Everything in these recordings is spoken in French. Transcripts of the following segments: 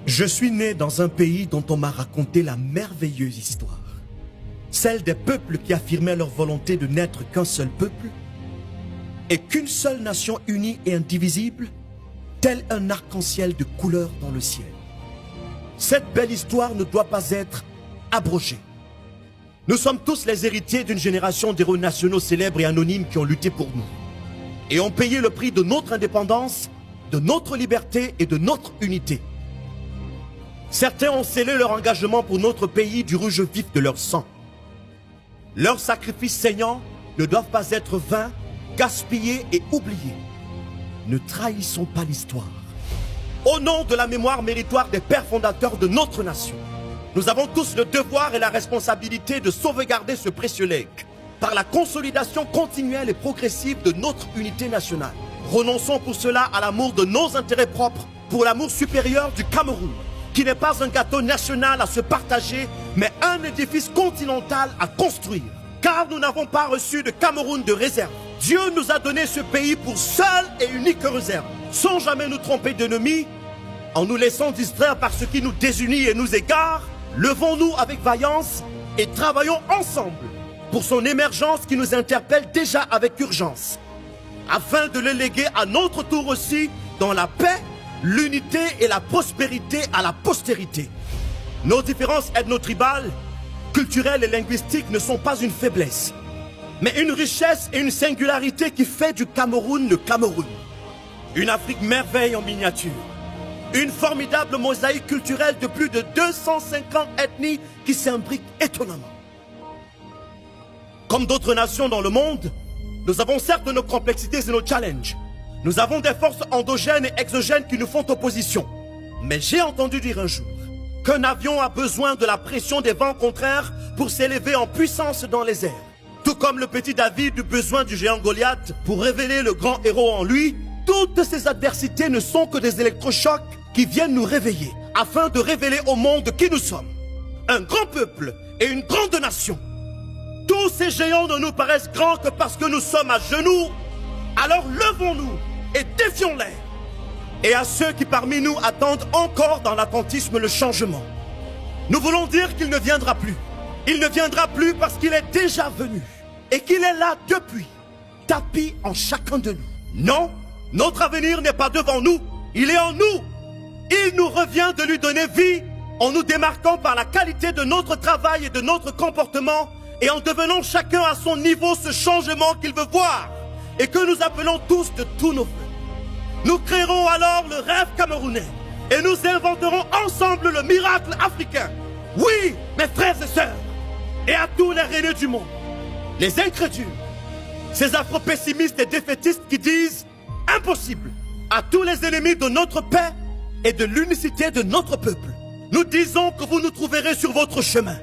Je suis né dans un pays dont on m'a raconté la merveilleuse histoire. Celle des peuples qui affirmaient leur volonté de n'être qu'un seul peuple et qu'une seule nation unie et indivisible, tel un arc-en-ciel de couleurs dans le ciel. Cette belle histoire ne doit pas être abrogée. Nous sommes tous les héritiers d'une génération d'héros nationaux célèbres et anonymes qui ont lutté pour nous et ont payé le prix de notre indépendance, de notre liberté et de notre unité. Certains ont scellé leur engagement pour notre pays du rouge vif de leur sang. Leurs sacrifices saignants ne doivent pas être vains, gaspillés et oubliés. Ne trahissons pas l'histoire. Au nom de la mémoire méritoire des pères fondateurs de notre nation, nous avons tous le devoir et la responsabilité de sauvegarder ce précieux legs par la consolidation continuelle et progressive de notre unité nationale. Renonçons pour cela à l'amour de nos intérêts propres pour l'amour supérieur du Cameroun, qui n'est pas un gâteau national à se partager, mais un édifice continental à construire. Car nous n'avons pas reçu de Cameroun de réserve. Dieu nous a donné ce pays pour seule et unique réserve, sans jamais nous tromper d'ennemis, en nous laissant distraire par ce qui nous désunit et nous égare. Levons-nous avec vaillance et travaillons ensemble pour son émergence qui nous interpelle déjà avec urgence, afin de le léguer à notre tour aussi dans la paix, l'unité et la prospérité à la postérité. Nos différences ethno-tribales, culturelles et linguistiques ne sont pas une faiblesse, mais une richesse et une singularité qui fait du Cameroun le Cameroun. Une Afrique merveille en miniature. Une formidable mosaïque culturelle de plus de 250 ethnies qui s'imbriquent étonnamment. Comme d'autres nations dans le monde, nous avons certes nos complexités et nos challenges. Nous avons des forces endogènes et exogènes qui nous font opposition. Mais j'ai entendu dire un jour qu'un avion a besoin de la pression des vents contraires pour s'élever en puissance dans les airs. Tout comme le petit David eut besoin du géant Goliath pour révéler le grand héros en lui, toutes ces adversités ne sont que des électrochocs qui viennent nous réveiller, afin de révéler au monde qui nous sommes. Un grand peuple et une grande nation. Tous ces géants ne nous paraissent grands que parce que nous sommes à genoux. Alors levons-nous et défions-les. Et à ceux qui parmi nous attendent encore dans l'attentisme le changement, nous voulons dire qu'il ne viendra plus. Il ne viendra plus parce qu'il est déjà venu et qu'il est là depuis, tapi en chacun de nous. Non, notre avenir n'est pas devant nous, il est en nous. Il nous revient de lui donner vie en nous démarquant par la qualité de notre travail et de notre comportement et en devenant chacun à son niveau ce changement qu'il veut voir et que nous appelons tous de tous nos voeux. Nous créerons alors le rêve camerounais et nous inventerons ensemble le miracle africain. Oui, mes frères et sœurs, et à tous les rêneux du monde, les incrédules, ces afro-pessimistes et défaitistes qui disent « impossible » à tous les ennemis de notre paix et de l'unicité de notre peuple. Nous disons que vous nous trouverez sur votre chemin.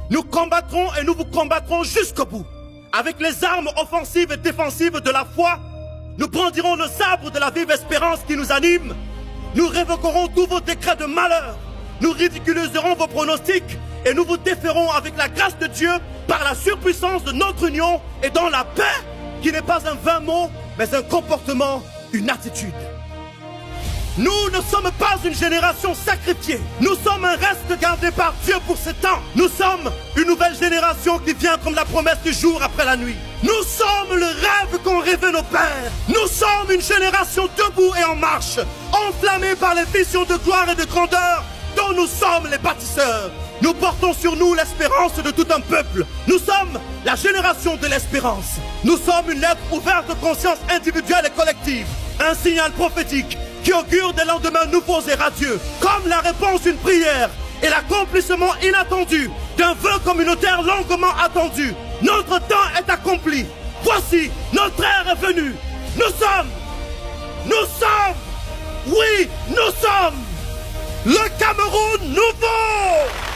Nous combattrons et nous vous combattrons jusqu'au bout. Avec les armes offensives et défensives de la foi, nous brandirons le sabre de la vive espérance qui nous anime. Nous révoquerons tous vos décrets de malheur. Nous ridiculiserons vos pronostics et nous vous déférons avec la grâce de Dieu par la surpuissance de notre union et dans la paix qui n'est pas un vain mot, mais un comportement, une attitude. Nous ne sommes pas une génération sacrifiée. Nous sommes un reste gardé par Dieu pour ce temps. Nous sommes une nouvelle génération qui vient comme la promesse du jour après la nuit. Nous sommes le rêve qu'ont rêvé nos pères. Nous sommes une génération debout et en marche, enflammée par les visions de gloire et de grandeur dont nous sommes les bâtisseurs. Nous portons sur nous l'espérance de tout un peuple. Nous sommes la génération de l'espérance. Nous sommes une lettre ouverte de conscience individuelle et collective. Un signal prophétique qui augure des lendemains nouveaux et radieux, comme la réponse d'une prière et l'accomplissement inattendu d'un vœu communautaire longuement attendu. Notre temps est accompli. Voici, notre ère est venue. Nous sommes, oui, nous sommes le Cameroun nouveau.